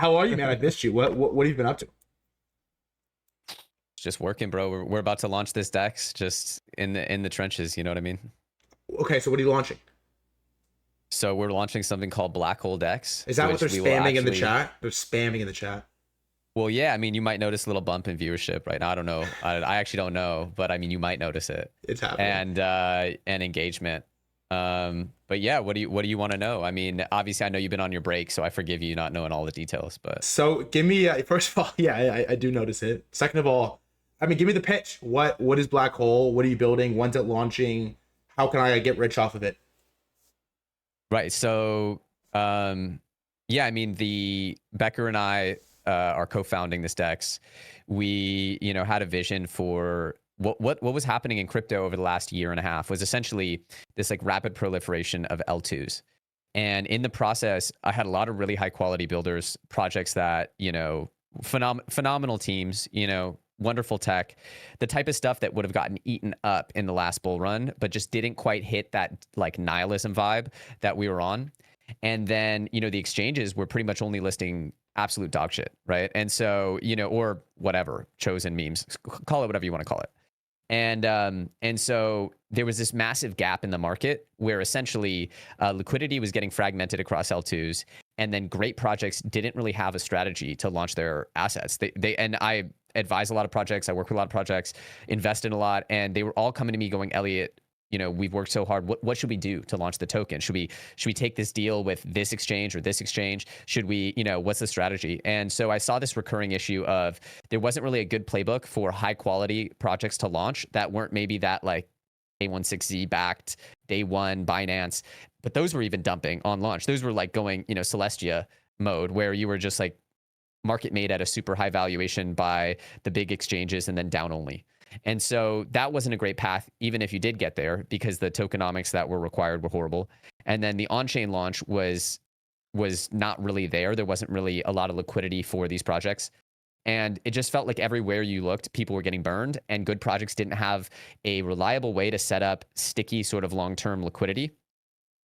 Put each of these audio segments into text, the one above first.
How are you, man? I missed you. What have you been up to? Just working, bro. We're about to launch this DEX, just in the trenches. You know what I mean? Okay, so what are you launching? So we're launching something called Black Hole DEX, Is that what they're which we will spamming in the actually. chat? They're spamming in the chat. Well, yeah. I mean, you might notice a little bump in viewership right now. I don't know. I actually don't know, but I mean, you might notice it, It's happening. and engagement. But yeah, what do you want to know? I mean, obviously, I know you've been on your break, so I forgive you not knowing all the details. But So give me first of all, yeah, I do notice it. Second of all, I mean, give me the pitch. What is Black Hole? What are you building? When's it launching? How can I get rich off of it? right. So, yeah, I mean, the Becker and I are co-founding this DEX. We, had a vision for what was happening in crypto over the last year and a half was essentially this like rapid proliferation of L2s. And in the process, I had a lot of really high quality builders, projects that, phenomenal teams, wonderful tech, the type of stuff that would have gotten eaten up in the last bull run, but just didn't quite hit that like nihilism vibe that we were on. And then, the exchanges were pretty much only listing absolute dog shit, right? And so, or whatever, chosen memes, call it whatever you want to call it. And so there was this massive gap in the market where essentially liquidity was getting fragmented across L2s, and then great projects didn't really have a strategy to launch their assets. They and I advise a lot of projects, I work with a lot of projects, invest in a lot, and they were all coming to me going, Elliot, we've worked so hard. What should we do to launch the token? Should we take this deal with this exchange or this exchange? Should we, what's the strategy? And so I saw this recurring issue of there wasn't really a good playbook for high quality projects to launch that weren't maybe that like A16Z backed, day one Binance, but those were even dumping on launch. Those were like going, Celestia mode where you were just like market made at a super high valuation by the big exchanges and then down only. And so that wasn't a great path, even if you did get there, because the tokenomics that were required were horrible. And then the on-chain launch was not really there. There wasn't really a lot of liquidity for these projects. And it just felt like everywhere you looked, people were getting burned, and good projects didn't have a reliable way to set up sticky sort of long-term liquidity.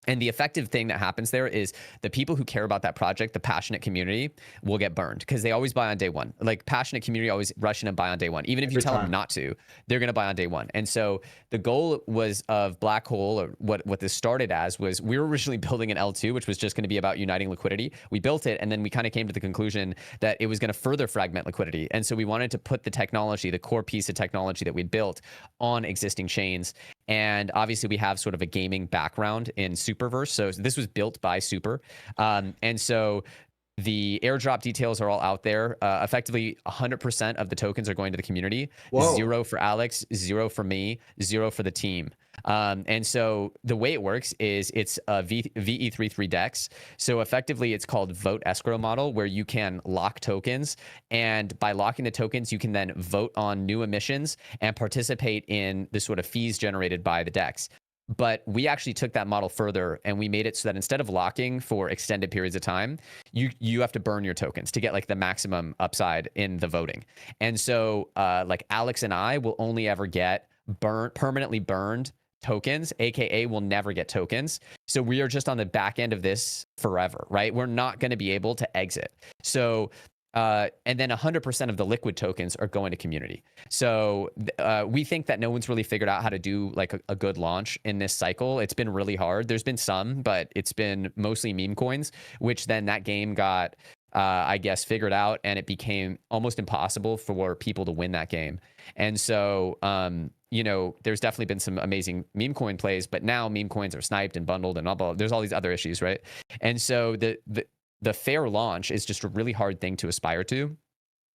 And the effective thing that happens there is the people who care about that project, the passionate community, will get burned because they always buy on day one. Like passionate community always rush in and buy on day one. Even if you Every tell them time. not to, they're going to buy on day one. And so the goal was of Black Hole, or what this started as, was we were originally building an L2, which was just going to be about uniting liquidity. We built it, and then we kind of came to the conclusion that it was going to further fragment liquidity. And so we wanted to put the technology, the core piece of technology that we built, on existing chains. And obviously we have sort of a gaming background in Superverse. So this was built by Super. And so the airdrop details are all out there. Effectively, 100% of the tokens are going to the community. Whoa. 0 for Alex, 0 for me, 0 for the team. And so the way it works is it's a VE33 DEX. So effectively, it's called vote escrow model, where you can lock tokens. And by locking the tokens, you can then vote on new emissions and participate in the sort of fees generated by the DEX. But we actually took that model further, and we made it so that instead of locking for extended periods of time, you have to burn your tokens to get like the maximum upside in the voting. And so like Alex and I will only ever get permanently burned tokens, aka we'll never get tokens. So we are just on the back end of this forever, right? We're not going to be able to exit. So and then 100% of the liquid tokens are going to community. So we think that no one's really figured out how to do like a good launch in this cycle. It's been really hard. There's been some, but it's been mostly meme coins, which then that game got, I guess, figured out, and it became almost impossible for people to win that game. And so, there's definitely been some amazing meme coin plays, but now meme coins are sniped and bundled and blah. There's all these other issues, right? And so the fair launch is just a really hard thing to aspire to.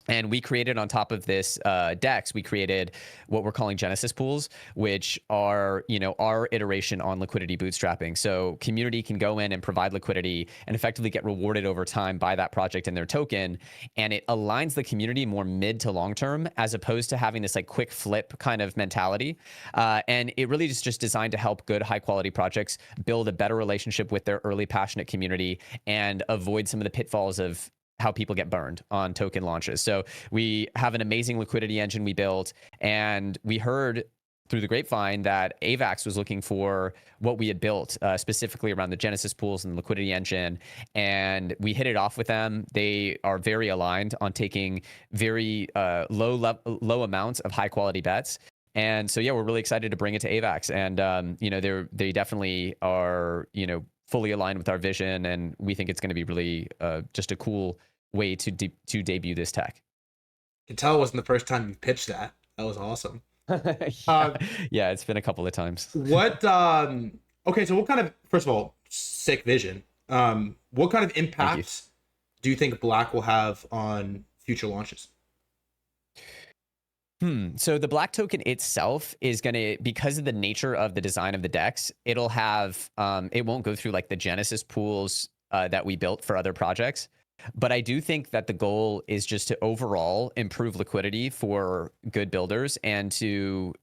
And we created, on top of this DEX, we created what we're calling Genesis pools, which are, our iteration on liquidity bootstrapping. So community can go in and provide liquidity and effectively get rewarded over time by that project and their token. And it aligns the community more mid to long term, as opposed to having this like quick flip kind of mentality. And it really is just designed to help good, high quality projects build a better relationship with their early passionate community and avoid some of the pitfalls of how people get burned on token launches. So we have an amazing liquidity engine we built, and we heard through the grapevine that AVAX was looking for what we had built, specifically around the Genesis pools and the liquidity engine. And we hit it off with them. They are very aligned on taking very low amounts of high quality bets. And so, yeah, we're really excited to bring it to AVAX. And, they definitely are, fully aligned with our vision. And we think it's going to be really just a cool way to debut this tech. You can tell it wasn't the first time you pitched that. That was awesome. Yeah. Yeah, it's been a couple of times. Okay, so what kind of, first of all, sick vision. What kind of impact do you think Black will have on future launches? So the Black token itself is going to, because of the nature of the design of the DEX, it'll have, it won't go through like the Genesis pools that we built for other projects. But I do think that the goal is just to overall improve liquidity for good builders and to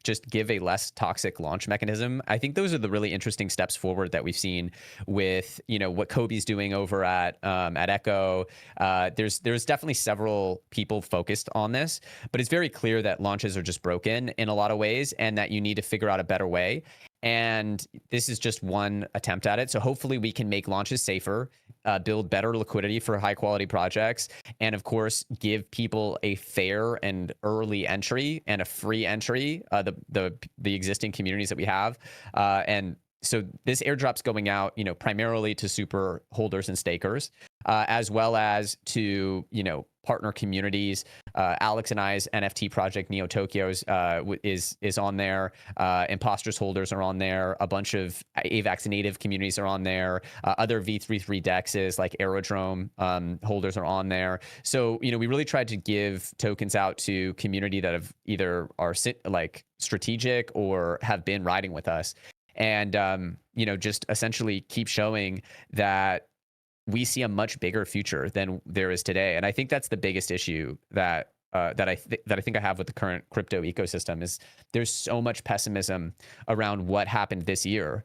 just give a less toxic launch mechanism. I think those are the really interesting steps forward that we've seen with, what Kobe's doing over at Echo. There's definitely several people focused on this, but it's very clear that launches are just broken in a lot of ways and that you need to figure out a better way. And this is just one attempt at it. So hopefully we can make launches safer, build better liquidity for high quality projects, and of course, give people a fair and early entry and a free entry, the existing communities that we have. And so this airdrop's going out, primarily to super holders and stakers, as well as to, partner communities. Alex and I's NFT project, Neo Tokyo's, is on there. Imposters holders are on there. A bunch of AVAX native communities are on there. Other V33 dexes like Aerodrome holders are on there. So, we really tried to give tokens out to community that have either are like strategic or have been riding with us. And, just essentially keep showing that we see a much bigger future than there is today. And I think that's the biggest issue that I think I have with the current crypto ecosystem is there's so much pessimism around what happened this year.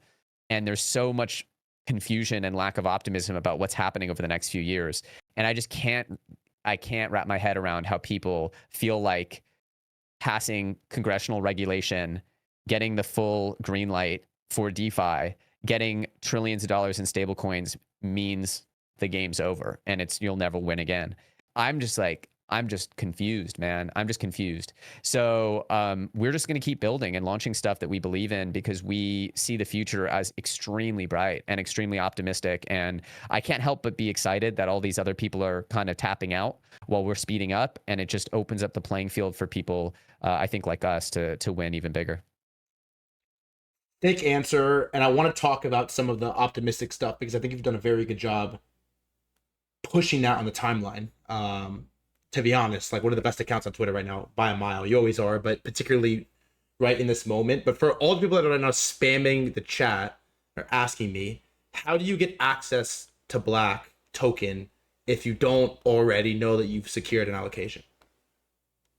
And there's so much confusion and lack of optimism about what's happening over the next few years. And I just can't wrap my head around how people feel like passing congressional regulation, getting the full green light for DeFi, getting trillions of dollars in stable coins means the game's over and you'll never win again. I'm just confused, man. I'm just confused. So we're just going to keep building and launching stuff that we believe in because we see the future as extremely bright and extremely optimistic. And I can't help but be excited that all these other people are kind of tapping out while we're speeding up. And it just opens up the playing field for people, I think, like us to win even bigger. Thick answer, and I want to talk about some of the optimistic stuff because I think you've done a very good job pushing that on the timeline. To be honest, like one of the best accounts on Twitter right now by a mile. You always are, but particularly right in this moment. But for all the people that are right now spamming the chat or asking me, how do you get access to Black token if you don't already know that you've secured an allocation?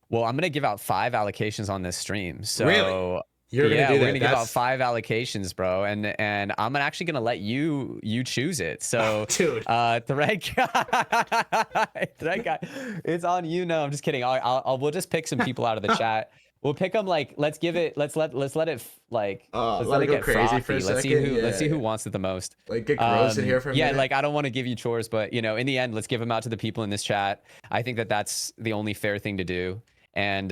Well, I'm going to give out 5 allocations on this stream. So really? We're gonna give out 5 allocations, bro, and I'm actually gonna let you choose it. So, dude, thread guy, it's on you. No, I'm just kidding. We'll just pick some people out of the chat. We'll pick them like let's let it like let's let it get crazy frothy. for a Let's second. See who wants it the most. Like get gross in here for a minute. Like I don't want to give you chores, but in the end, let's give them out to the people in this chat. I think that's the only fair thing to do. And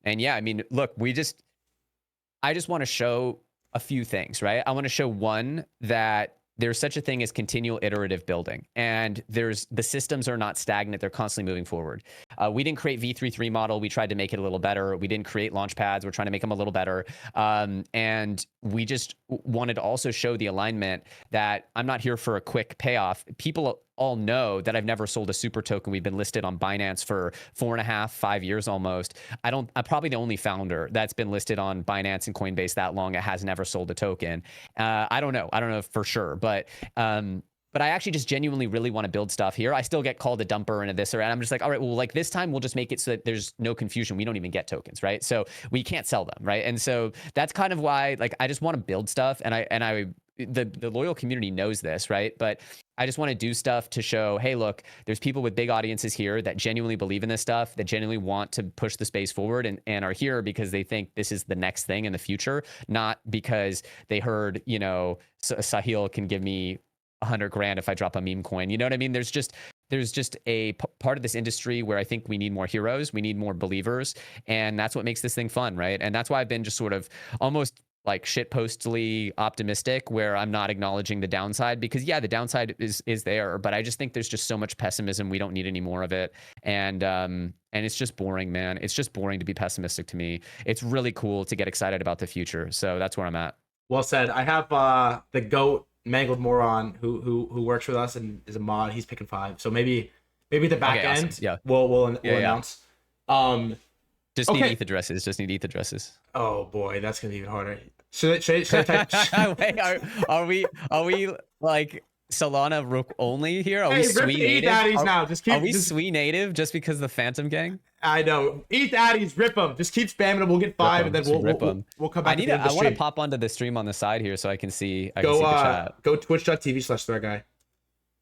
yeah, I mean, look, I just want to show a few things, right? I want to show one that there's such a thing as continual iterative building, and the systems are not stagnant; they're constantly moving forward. We didn't create V33 model; we tried to make it a little better. We didn't create launch pads; we're trying to make them a little better. And we just wanted to also show the alignment that I'm not here for a quick payoff. People all know that I've never sold a super token. We've been listed on Binance for 4.5, 5 years almost. I'm probably the only founder that's been listed on Binance and Coinbase that long. It has never sold a token. I don't know for sure, but I actually just genuinely really want to build stuff here. I still get called a dumper and a this or that. I'm just like, all right, well, like this time we'll just make it so that there's no confusion. We don't even get tokens, right? So we can't sell them, right? And so that's kind of why, like, I just want to build stuff, and I the loyal community knows this, right? But I just want to do stuff to show, hey, look, there's people with big audiences here that genuinely believe in this stuff, that genuinely want to push the space forward, and are here because they think this is the next thing in the future, not because they heard, Sahil can give me 100 grand if I drop a meme coin. You know what I mean? There's just a part of this industry where I think we need more heroes, we need more believers, and that's what makes this thing fun, right? And that's why I've been just sort of almost like shitpostly optimistic, where I'm not acknowledging the downside, because yeah, the downside is there, but I just think there's just so much pessimism. We don't need any more of it, and it's just boring, man. It's just boring to be pessimistic to me. It's really cool to get excited about the future. So that's where I'm at. Well said. I have the goat mangled moron who works with us and is a mod. He's picking 5. So maybe the back Okay, end. awesome. Yeah. We'll Yeah. announce. Just Okay. need ETH addresses. Just need ETH addresses. Oh boy, that's gonna be even harder. Should I type? Wait, are we like Solana Rook only here? Are we Hey, rip Sui the ETH native? addies now. Just keep. Are we just, Sui native just because the Phantom Gang? I know. ETH addies, rip them. Just keep spamming them. We'll get 5, and then we'll come back. I want to pop onto the stream on the side here so I can see. I can Go see the chat. go twitch.tv/threadguy.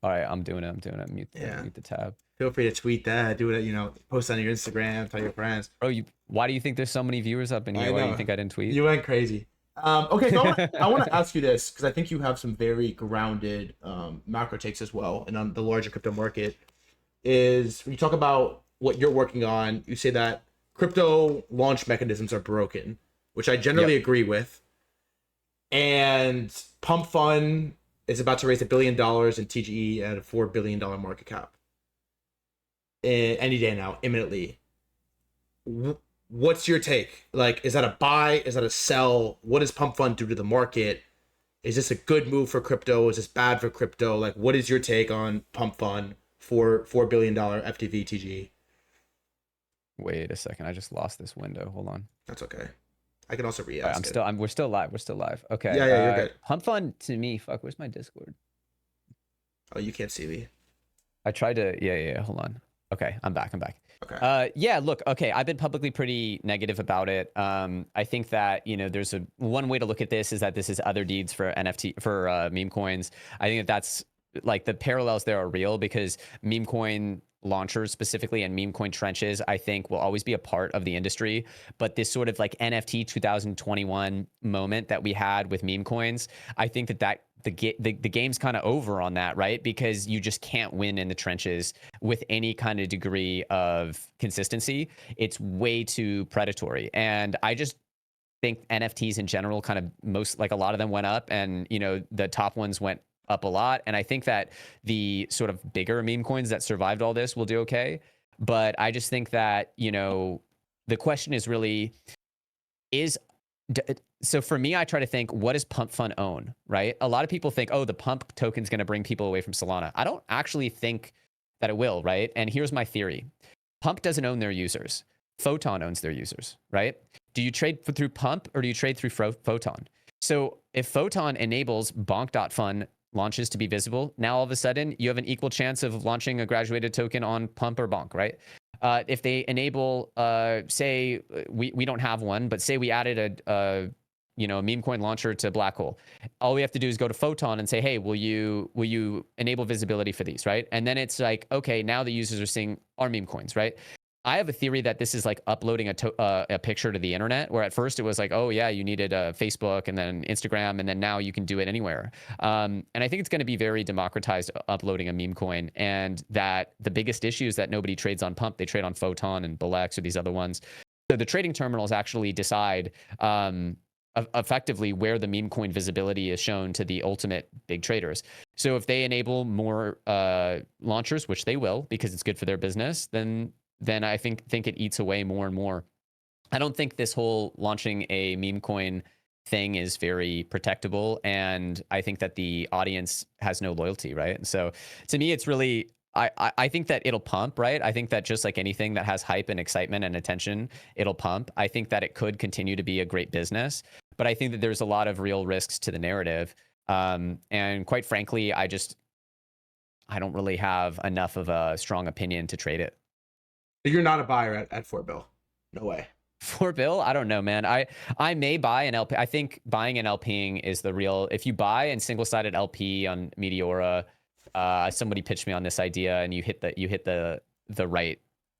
All right, I'm doing it. Mute the tab. Feel free to tweet that. Do it. Post on your Instagram. Tell your friends. Bro, why do you think there's so many viewers up in here? Why do you think I didn't tweet? You went crazy. Okay, so I want to ask you this, because I think you have some very grounded macro takes as well, and on the larger crypto market. Is when you talk about what you're working on, you say that crypto launch mechanisms are broken, which I generally agree with. And Pump Fund is about to raise $1 billion in TGE at a $4 billion market cap. Any day now, imminently. What's your take? Like, is that a buy? Is that a sell? What does Pump Fund do to the market? Is this a good move for crypto? Is this bad for crypto? Like, what is your take on Pump Fund for $4 billion FTV TGE? Wait a second, I just lost this window. Hold on. That's okay. I can also re-ask We're still live. Okay. Yeah, you're good. Pump Fund to me, fuck, where's my Discord? Oh, you can't see me. I tried to, yeah, hold on. Okay, I'm back. Okay. Yeah, look, okay, I've been publicly pretty negative about it. I think that, there's one way to look at this is that this is other deeds for NFT, for meme coins. I think that's, like, the parallels there are real, because meme coin launchers specifically and meme coin trenches, I think, will always be a part of the industry. But this sort of like NFT 2021 moment that we had with meme coins, I think that the game's kind of over on that, right? Because you just can't win in the trenches with any kind of degree of consistency. It's way too predatory. And I just think NFTs in general kind of a lot of them went up, and, the top ones went up a lot. And I think that the sort of bigger meme coins that survived all this will do okay. But I just think that, the question is really so for me, I try to think, what does Pump Fund own, right? A lot of people think, oh, the Pump token is going to bring people away from Solana. I don't actually think that it will, right? And here's my theory. Pump doesn't own their users. Photon owns their users, right? Do you trade through Pump or do you trade through Photon? So if Photon enables bonk.fun launches to be visible, now all of a sudden you have an equal chance of launching a graduated token on Pump or bonk, right? If they enable, say we don't have one, but say we added a meme coin launcher to Black Hole, all we have to do is go to Photon and say, hey, will you enable visibility for these, right? And then it's like, okay, now the users are seeing our meme coins, right? I have a theory that this is like uploading a picture to the internet, where at first it was like, oh yeah, you needed a Facebook and then Instagram, and then now you can do it anywhere. And I think it's going to be very democratized uploading a meme coin, and that the biggest issue is that nobody trades on Pump. They trade on Photon and Bolex or these other ones. So the trading terminals actually decide effectively where the meme coin visibility is shown to the ultimate big traders. So if they enable more launchers, which they will because it's good for their business, then I think it eats away more and more. I don't think this whole launching a meme coin thing is very protectable, and I think that the audience has no loyalty, right? And so to me, it's really, I think that it'll pump, right? I think that just like anything that has hype and excitement and attention, it'll pump. I think that it could continue to be a great business, but I think that there's a lot of real risks to the narrative. And quite frankly, I don't really have enough of a strong opinion to trade it. You're not a buyer at $4 bill. No way. For Bill, I don't know, man. I may buy an LP. I think buying an LPing is the real. If you buy and single-sided LP on Meteora, somebody pitched me on this idea, and you hit the right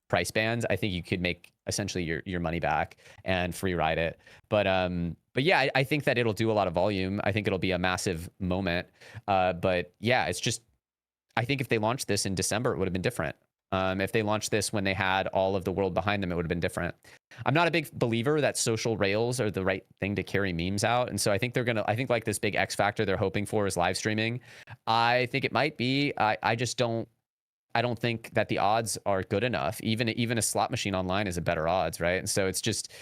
price bands, I think you could make essentially your money back and free ride it. But yeah, I think that it'll do a lot of volume. I think it'll be a massive moment. But yeah, it's just, I think if they launched this in December, it would have been different. If they launched this when they had all of the world behind them, it would have been different. I'm not a big believer that social rails are the right thing to carry memes out. And so I think I think like this big X factor they're hoping for is live streaming. I think it might be. I just don't, I don't think that the odds are good enough. Even a slot machine online is a better odds, right? And so it's just,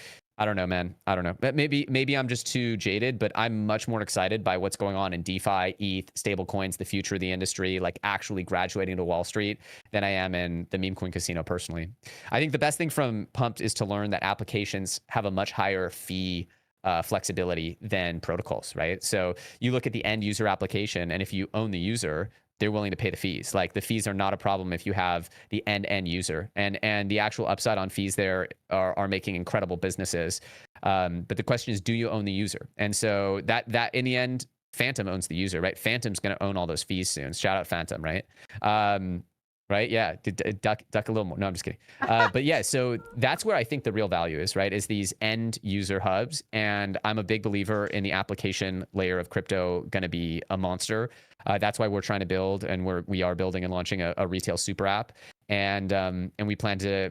I don't know, man. I don't know. But maybe I'm just too jaded, but I'm much more excited by what's going on in DeFi, ETH, stable coins, the future of the industry, like actually graduating to Wall Street, than I am in the meme coin casino personally. I think the best thing from Pumped is to learn that applications have a much higher fee flexibility than protocols, right? So you look at the end user application, and if you own the user, they're willing to pay the fees. Like the fees are not a problem if you have the end user, and the actual upside on fees there are making incredible businesses. But the question is, do you own the user? And so that in the end, Phantom owns the user, right? Phantom's going to own all those fees soon. Shout out Phantom, right? Right? Yeah. Duck a little more. No, I'm just kidding. But yeah, so that's where I think the real value is, right? Is these end user hubs. And I'm a big believer in the application layer of crypto going to be a monster. That's why we're trying to build, and we are building and launching a retail super app. And we plan to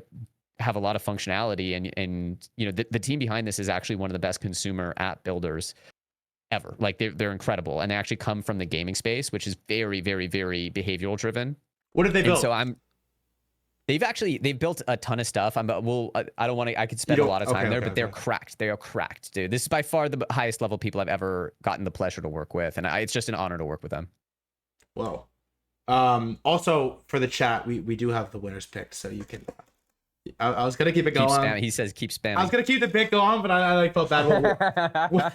have a lot of functionality. And you know, the team behind this is actually one of the best consumer app builders ever. Like they're incredible. And they actually come from the gaming space, which is very, very, very behavioral driven. What did they build? So they've built a ton of stuff. I don't want to, I could spend a lot of time there, but they're cracked. They are cracked, dude. This is by far the highest level people I've ever gotten the pleasure to work with. And it's just an honor to work with them. Whoa. Also for the chat, we do have the winners picked, so you can, I was going to keep it going. He says, keep spamming. I was going to keep the pick going, but I like felt bad.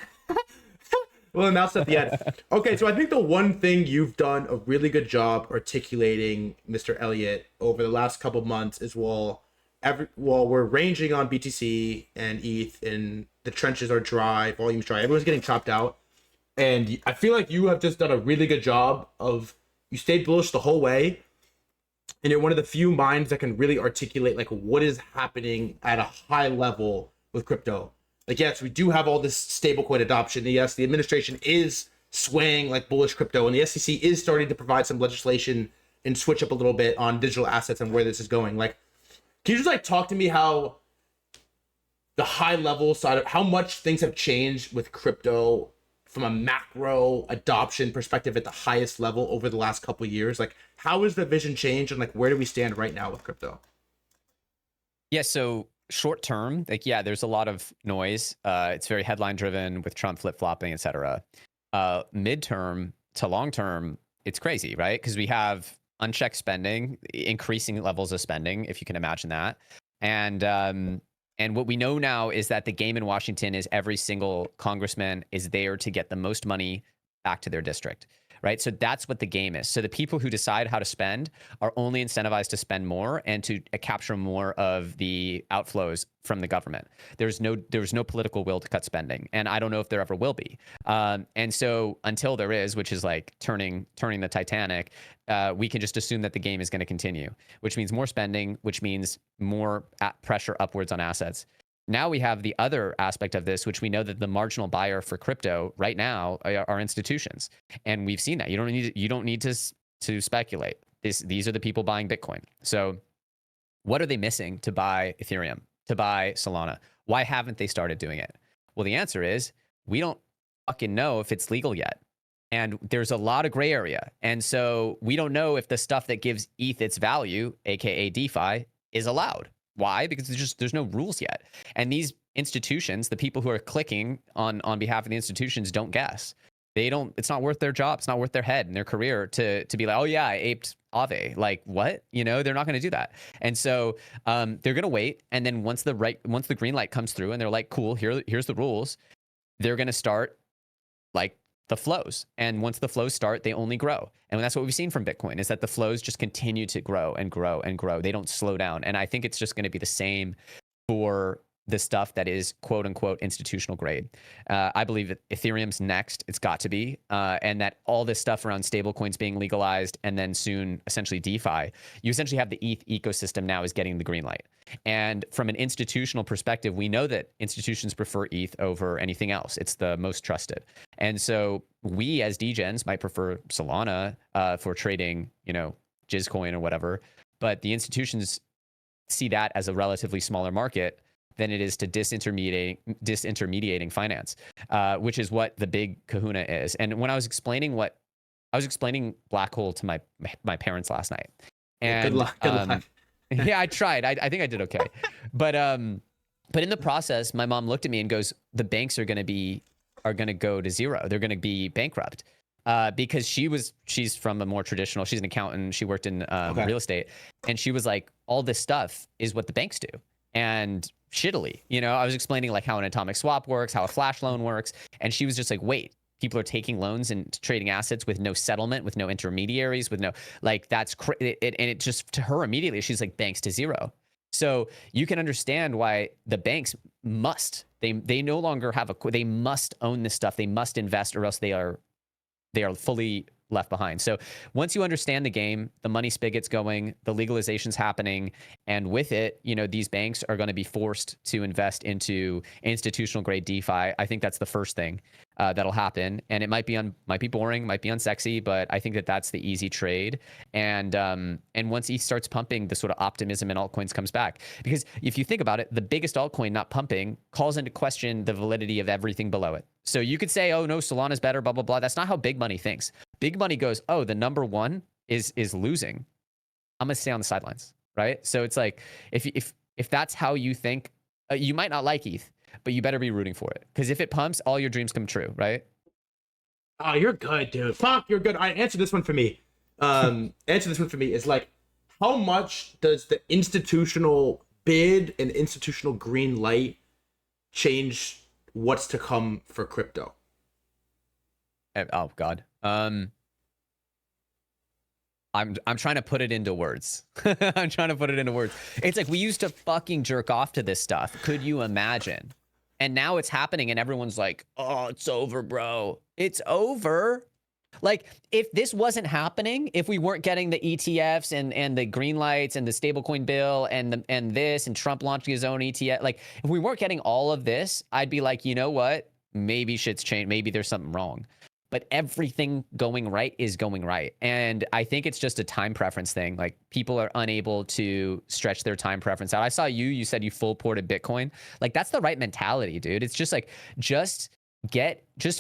We'll announce at the end. Okay, so I think the one thing you've done a really good job articulating, Mr. Elliot, over the last couple of months is while we're ranging on BTC and ETH and the trenches are dry, volume's dry, everyone's getting chopped out. And I feel like you have just done a really good job of, you stayed bullish the whole way. And you're one of the few minds that can really articulate like what is happening at a high level with crypto. Like, yes, we do have all this stablecoin adoption. Yes, the administration is swaying like bullish crypto, and the SEC is starting to provide some legislation and switch up a little bit on digital assets and where this is going. Like, can you just like talk to me how the high level side of how much things have changed with crypto from a macro adoption perspective at the highest level over the last couple of years? Like, how has the vision changed, and like where do we stand right now with crypto? Yeah, so short term, like, yeah, there's a lot of noise. It's very headline driven with Trump flip-flopping, et cetera. Midterm to long term, it's crazy, right? Because we have unchecked spending, increasing levels of spending, if you can imagine that. And what we know now is that the game in Washington is every single congressman is there to get the most money back to their district, right? So that's what the game is. So the people who decide how to spend are only incentivized to spend more and to capture more of the outflows from the government. There's no political will to cut spending, and I don't know if there ever will be. And so until there is, which is like turning the Titanic, we can just assume that the game is going to continue, which means more spending, which means more pressure upwards on assets. Now we have the other aspect of this, which we know that the marginal buyer for crypto right now are institutions, and we've seen that. You don't need to speculate. These are the people buying Bitcoin. So, what are they missing to buy Ethereum, to buy Solana? Why haven't they started doing it? Well, the answer is we don't fucking know if it's legal yet, and there's a lot of gray area, and so we don't know if the stuff that gives ETH its value, aka DeFi, is allowed. Why? Because there's no rules yet. And these institutions, the people who are clicking on behalf of the institutions, don't guess. It's not worth their job. It's not worth their head and their career to be like, oh yeah, I aped Aave. Like, what? You know, they're not going to do that. And so they're going to wait. And then once the green light comes through and they're like, cool, here's the rules, they're going to start like the flows. And once the flows start, they only grow. And that's what we've seen from Bitcoin, is that the flows just continue to grow and grow and grow. They don't slow down. And I think it's just going to be the same for the stuff that is quote unquote institutional grade. I believe that Ethereum's next. It's got to be, and that all this stuff around stablecoins being legalized and then soon essentially DeFi, you essentially have the ETH ecosystem now is getting the green light. And from an institutional perspective, we know that institutions prefer ETH over anything else. It's the most trusted. And so we as degens might prefer Solana for trading, Jizcoin or whatever, but the institutions see that as a relatively smaller market than it is to disintermediating finance, which is what the big kahuna is. And when I was explaining black hole to my parents last night, and good luck. Good luck. yeah, I tried. I think I did okay, but in the process, my mom looked at me and goes, "The banks are going to go to zero. They're going to be bankrupt." Because she's from a more traditional, she's an accountant, she worked in real estate, and she was like, all this stuff is what the banks do. And shittily, I was explaining like how an atomic swap works, how a flash loan works, and she was just like, wait, people are taking loans and trading assets with no settlement, with no intermediaries, with no, like, that's and it just, to her immediately, she's like, banks to zero. So you can understand why the banks they no longer have they must own this stuff, they must invest, or else they are fully left behind. So once you understand the game, the money spigot's going, the legalization's happening, and with it, these banks are going to be forced to invest into institutional grade DeFi. I think that's the first thing that'll happen, and it might be boring, might be unsexy, but I think that that's the easy trade. And once ETH starts pumping, the sort of optimism in altcoins comes back. Because if you think about it, the biggest altcoin not pumping calls into question the validity of everything below it. So you could say, oh no, Solana's better, blah blah blah. That's not how big money thinks. Big money goes, oh, the number one is losing, I'm gonna stay on the sidelines, right? So it's like, if that's how you think, you might not like ETH, but you better be rooting for it, because if it pumps, all your dreams come true, right? Oh, you're good, dude. Fuck, you're good. Answer this one for me. Answer this one for me is like, how much does the institutional bid and institutional green light change what's to come for crypto? Oh God. I'm trying to put it into words. I'm trying to put it into words. It's like, we used to fucking jerk off to this stuff. Could you imagine? And now it's happening and everyone's like, oh, it's over, bro. It's over. Like, if this wasn't happening, if we weren't getting the ETFs and the green lights and the stablecoin bill and this and Trump launching his own ETF, like, if we weren't getting all of this, I'd be like, you know what? Maybe shit's changed. Maybe there's something wrong. But everything going right is going right. And I think it's just a time preference thing. Like, people are unable to stretch their time preference out. I saw you said you full ported Bitcoin. Like, that's the right mentality, dude. It's just like, just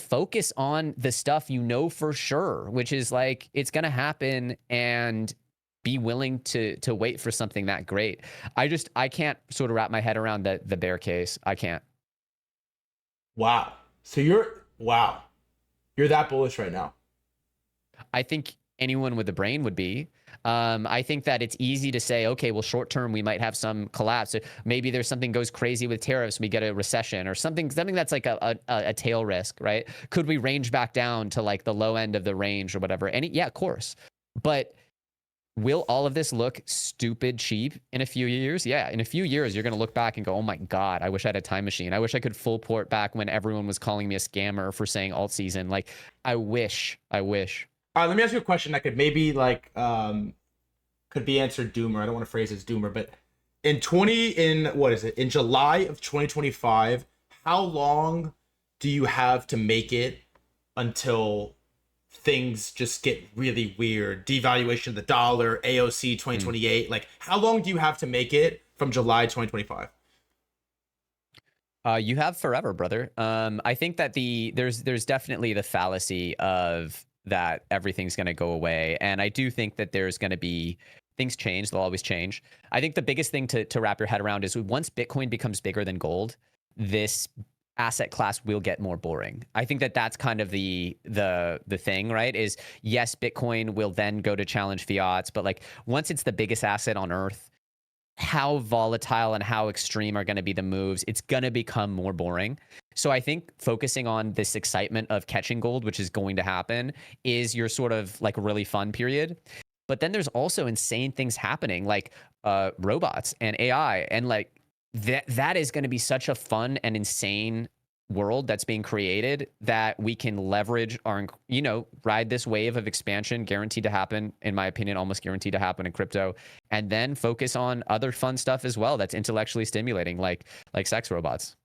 focus on the stuff for sure, which is like, it's going to happen, and be willing to wait for something that great. I can't sort of wrap my head around the bear case. I can't. Wow. So you're that bullish right now. I think anyone with a brain would be. I think that it's easy to say, okay, well, short term, we might have some collapse. Maybe there's something goes crazy with tariffs, we get a recession or something that's like a tail risk, right? Could we range back down to like the low end of the range or whatever? And yeah, of course. But will all of this look stupid cheap in a few years? Yeah, in a few years, you're going to look back and go, oh my God, I wish I had a time machine. I wish I could full port back when everyone was calling me a scammer for saying alt season. Like, I wish. All right, let me ask you a question that could maybe like could be answered doomer. I don't want to phrase it as doomer, but in July of 2025, how long do you have to make it until things just get really weird? Devaluation of the dollar, AOC 2028. Like, how long do you have to make it from July 2025? You have forever, brother. I think that there's definitely the fallacy of that everything's going to go away, and I do think that there's going to be things change. They'll always change. I think the biggest thing to wrap your head around is, once Bitcoin becomes bigger than gold, this asset class will get more boring. I think that that's kind of the thing, right? Is, yes, Bitcoin will then go to challenge fiats, but like, once it's the biggest asset on earth, how volatile and how extreme are going to be the moves? It's going to become more boring. So I think focusing on this excitement of catching gold, which is going to happen, is your sort of like really fun period. But then there's also insane things happening, like robots and AI, and like that is going to be such a fun and insane world that's being created that we can leverage our, ride this wave of expansion guaranteed to happen, in my opinion, almost guaranteed to happen in crypto, and then focus on other fun stuff as well that's intellectually stimulating, like sex robots.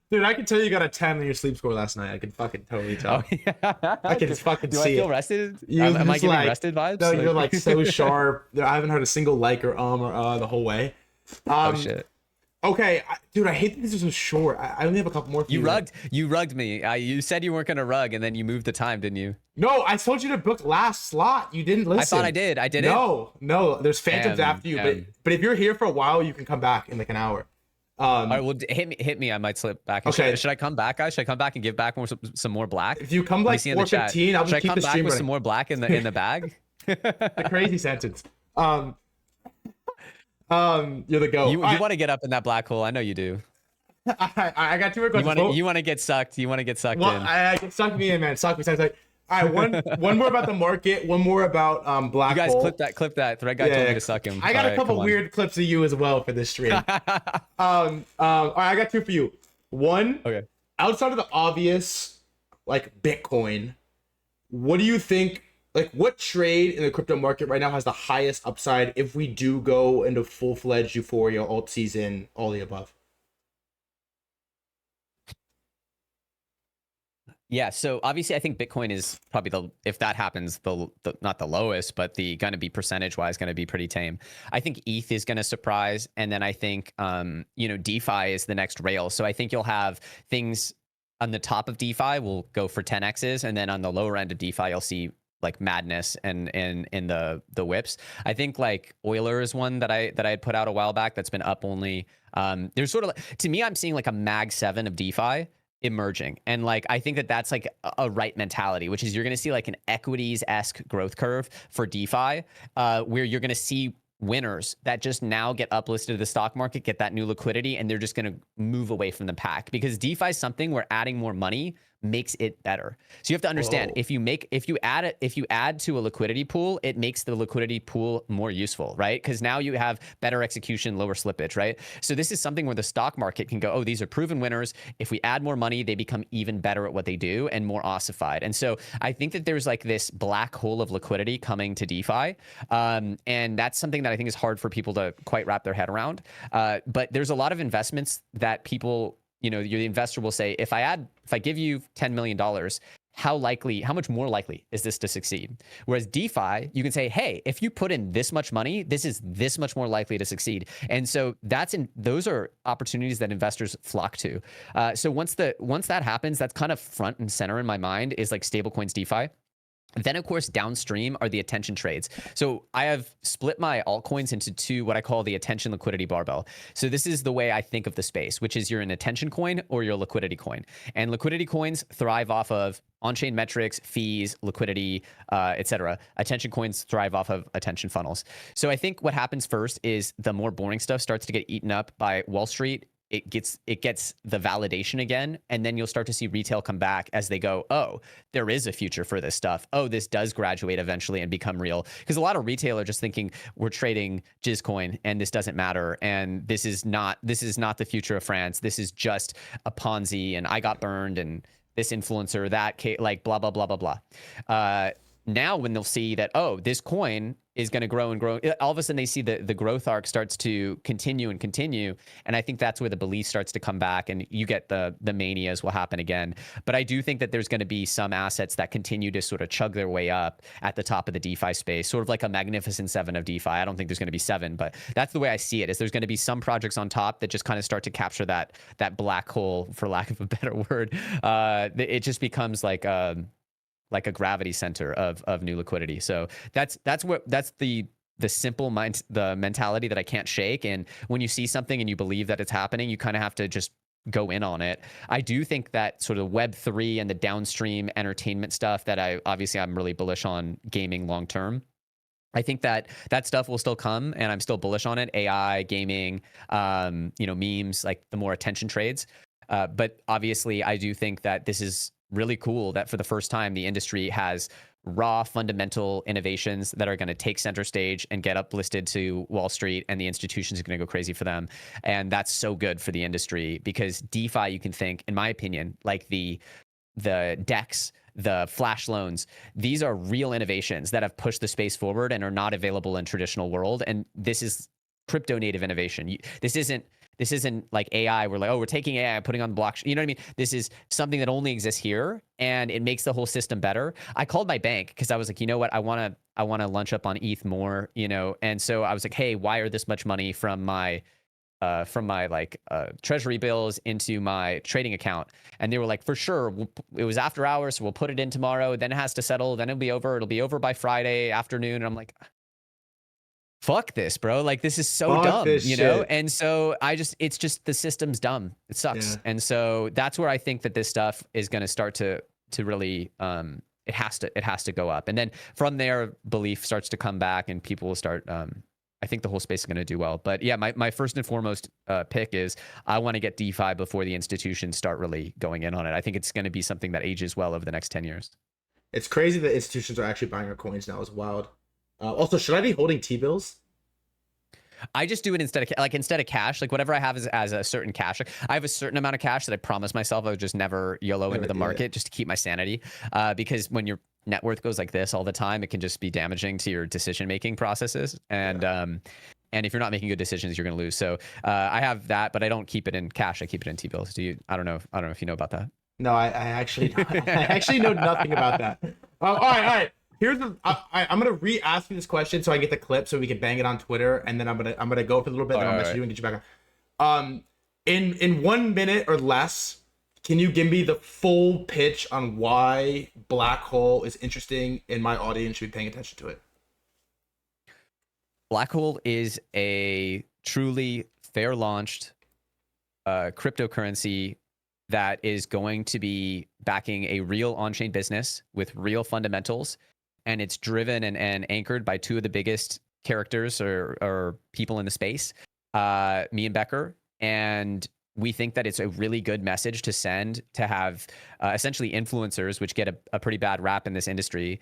Dude, I can tell you got a 10 on your sleep score last night. I can fucking totally tell. Oh, yeah. I can just fucking Do see I feel it. rested? You Am I just giving like, rested vibes? no, you're like so sharp. I haven't heard a single like or the whole way. Oh shit. Okay, dude, I hate that this is so short. I only have a couple more for you. You rugged me. You said you weren't gonna rug, and then you moved the time, didn't you? No, I told you to book last slot. You didn't listen. I thought I did. I didn't. No, there's phantoms after you. But if you're here for a while, you can come back in like an hour. All right, well, hit me. I might slip back. Okay. Should I come back, guys? Should I come back and give back some more black? If you come like 4:15, I'll just keep the stream running. Should I come back with some more black in the bag? The crazy sentence. You're the goat. You want to get up in that black hole? I know you do. I got two more questions. You want to get sucked? You want to get sucked in? I suck me in, man. Suck me. All right, one more about the market, one more about black hole. You guys clip that. Threadguy told me to suck him. I got a couple weird clips of you as well for this stream. All right, I got two for you. One, okay. Outside of the obvious, like Bitcoin, what do you think? Like, what trade in the crypto market right now has the highest upside if we do go into full-fledged euphoria, alt season, all the above? Yeah, so obviously I think Bitcoin is probably if that happens, the not the lowest, but going to be percentage-wise going to be pretty tame. I think ETH is going to surprise, and then I think DeFi is the next rail. So I think you'll have things on the top of DeFi will go for 10x's, and then on the lower end of DeFi you'll see like madness and in the whips. I think like Euler is one that I had put out a while back that's been up only. There's sort of to me, I'm seeing like a Mag 7 of DeFi emerging, and like I think that's like a right mentality, which is you're going to see like an equities-esque growth curve for DeFi, where you're going to see winners that just now get uplisted to the stock market, get that new liquidity, and they're just going to move away from the pack, because DeFi is something where adding more money makes it better. So you have to understand, if you add to a liquidity pool, it makes the liquidity pool more useful, right? Because now you have better execution, lower slippage, right? So this is something where the stock market can go, oh, these are proven winners. If we add more money, they become even better at what they do and more ossified. And so I think that there's like this black hole of liquidity coming to DeFi, and that's something that I think is hard for people to quite wrap their head around. But there's a lot of investments that people, the investor will say, if I give you $10 million, how much more likely is this to succeed? Whereas DeFi, you can say, hey, if you put in this much money, this is this much more likely to succeed. And so those are opportunities that investors flock to. So once that happens, that's kind of front and center in my mind, is like stablecoins DeFi. Then, of course, downstream are the attention trades. So I have split my altcoins into two, what I call the attention liquidity barbell. So this is the way I think of the space, which is you're an attention coin or you're a liquidity coin. And liquidity coins thrive off of on-chain metrics, fees, liquidity, etc. Attention coins thrive off of attention funnels. So I think what happens first is the more boring stuff starts to get eaten up by Wall Street. It gets the validation again, and then you'll start to see retail come back as they go, oh, there is a future for this stuff. Oh, this does graduate eventually and become real. Because a lot of retail are just thinking we're trading Jizcoin and this doesn't matter, and this is not the future of France. This is just a Ponzi, and I got burned, and this influencer, that like blah blah blah blah blah. Now when they'll see that, oh, this coin is going to grow and grow, all of a sudden they see the growth arc starts to continue and continue. And I think that's where the belief starts to come back, and you get the manias will happen again. But I do think that there's going to be some assets that continue to sort of chug their way up at the top of the DeFi space, sort of like a magnificent 7 of DeFi. I don't think there's going to be 7, but that's the way I see it, is there's going to be some projects on top that just kind of start to capture that black hole, for lack of a better word. It just becomes like a gravity center of new liquidity. So that's the simple the mentality that I can't shake. And when you see something and you believe that it's happening, you kind of have to just go in on it. I do think that sort of Web3 and the downstream entertainment stuff that I'm really bullish on gaming long term. I think that stuff will still come, and I'm still bullish on it. AI, gaming, memes, like the more attention trades. But obviously I do think that this is really cool that for the first time the industry has raw fundamental innovations that are going to take center stage and get uplisted to Wall Street, and the institutions are going to go crazy for them. And that's so good for the industry, because DeFi, you can think, in my opinion, like the DEX, the flash loans, these are real innovations that have pushed the space forward and are not available in traditional world. And this is crypto native innovation. This isn't like AI. We're like, oh, we're taking AI and putting on the blockchain. You know what I mean? This is something that only exists here, and it makes the whole system better. I called my bank because I was like, you know what? I want to lunch up on ETH more, you know? And so I was like, hey, wire this much money from my treasury bills into my trading account. And they were like, for sure. It was after hours, so we'll put it in tomorrow. Then it has to settle. Then it'll be over. It'll be over by Friday afternoon. And I'm like, fuck this, bro. Like, this is so dumb, you know? And so it's just the system's dumb. It sucks. Yeah. And so that's where I think that this stuff is going to start to really, it has to go up. And then from there, belief starts to come back, and people will start, I think the whole space is going to do well. But yeah, my first and foremost pick is I want to get DeFi before the institutions start really going in on it. I think it's going to be something that ages well over the next 10 years. It's crazy that institutions are actually buying our coins now. It's wild. Also, should I be holding T-bills? I just do it instead of cash. Like, whatever I have is as a certain cash. I have a certain amount of cash that I promise myself I would just never YOLO into the market just to keep my sanity. Because when your net worth goes like this all the time, it can just be damaging to your decision-making processes. And and if you're not making good decisions, you're going to lose. So I have that, but I don't keep it in cash. I keep it in T-bills. I don't know if you know about that. No, I actually know nothing about that. All right. Here's I'm gonna re-ask you this question so I get the clip so we can bang it on Twitter, and then I'm gonna go for a little bit, then I'll message you and get you back on. In 1 minute or less, can you give me the full pitch on why Black Hole is interesting and my audience should be paying attention to it? Black Hole is a truly fair launched cryptocurrency that is going to be backing a real on-chain business with real fundamentals. And it's driven and anchored by two of the biggest characters or people in the space, me and Becker. And we think that it's a really good message to send, to have essentially influencers, which get a pretty bad rap in this industry,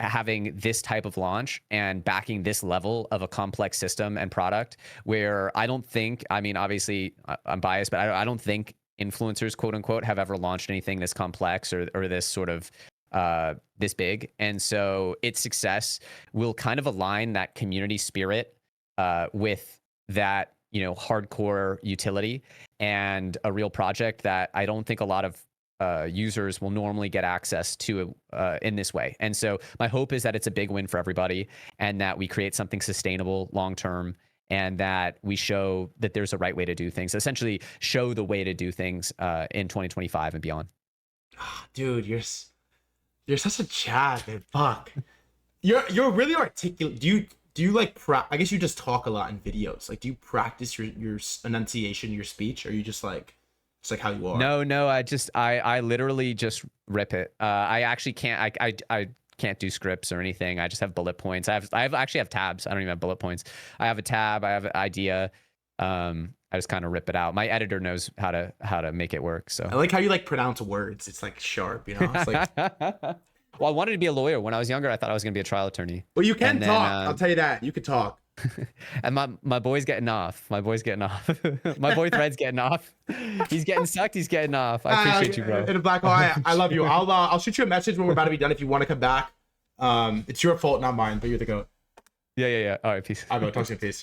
having this type of launch and backing this level of a complex system and product, where I don't think, I mean, obviously I'm biased, but I don't think influencers, quote unquote, have ever launched anything this complex or this sort of this big. And so its success will kind of align that community spirit with that, you know, hardcore utility and a real project that I don't think a lot of users will normally get access to in this way. And so my hope is that it's a big win for everybody, and that we create something sustainable long term, and that we show that there's a right way to do things, essentially show the way to do things in 2025 and beyond. Dude, you're such a Chad, man. Fuck. You're really articulate. Do you like I guess you just talk a lot in videos. Like, do you practice your enunciation, your speech, or are you just like how you are? No, I literally just rip it. I actually can't I can't do scripts or anything. I just have bullet points. I actually have tabs. I don't even have bullet points. I have a tab, I have an idea. I just kind of rip it out. My editor knows how to make it work. So I like how you like pronounce words. It's like sharp, you know? It's like well, I wanted to be a lawyer when I was younger. I thought I was going to be a trial attorney. Well, you can talk. I'll tell you that. You can talk. And my boy's getting off. My boy Thread's getting off. He's getting sucked. He's getting off. I appreciate you, bro. In a Black Hole, I love you. I'll shoot you a message when we're about to be done if you want to come back. It's your fault, not mine, but you're the GOAT. Yeah. All right, peace. I'll go. Talk to you. Peace.